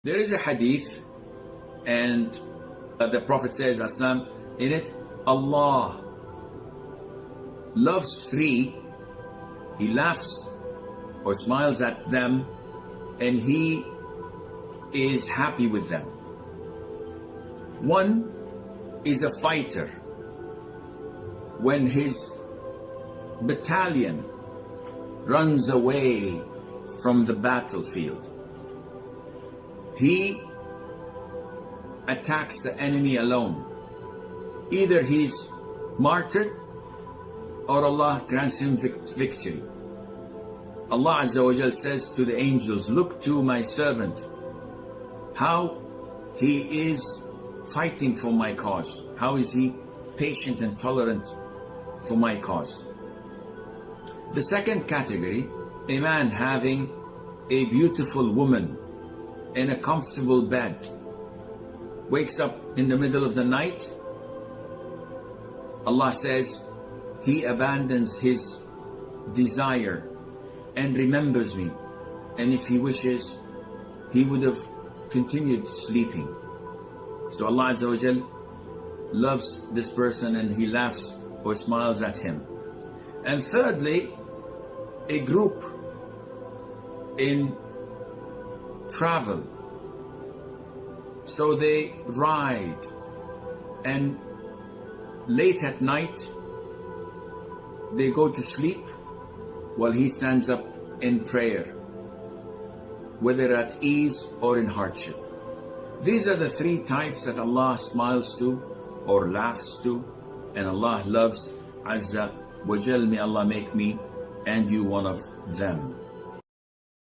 There is a hadith, and the Prophet says, Aslam, in it, Allah loves three. He laughs or smiles at them, and He is happy with them. One is a fighter. When his battalion runs away from the battlefield, he attacks the enemy alone. Either he's martyred or Allah grants him victory. Allah Azza wa Jal says to the angels, look to my servant, how he is fighting for my cause. How is he patient and tolerant for my cause? The second category, a man having a beautiful woman in a comfortable bed, wakes up in the middle of the night. Allah says he abandons his desire and remembers me, and if he wishes he would have continued sleeping. So Allah Azza wa Jal loves this person, and He laughs or smiles at him. And thirdly, a group in travel. So they ride, and late at night they go to sleep while he stands up in prayer, whether at ease or in hardship. These are the three types that Allah smiles to or laughs to, and Allah loves Azza wa Jal. May Allah make me and you one of them.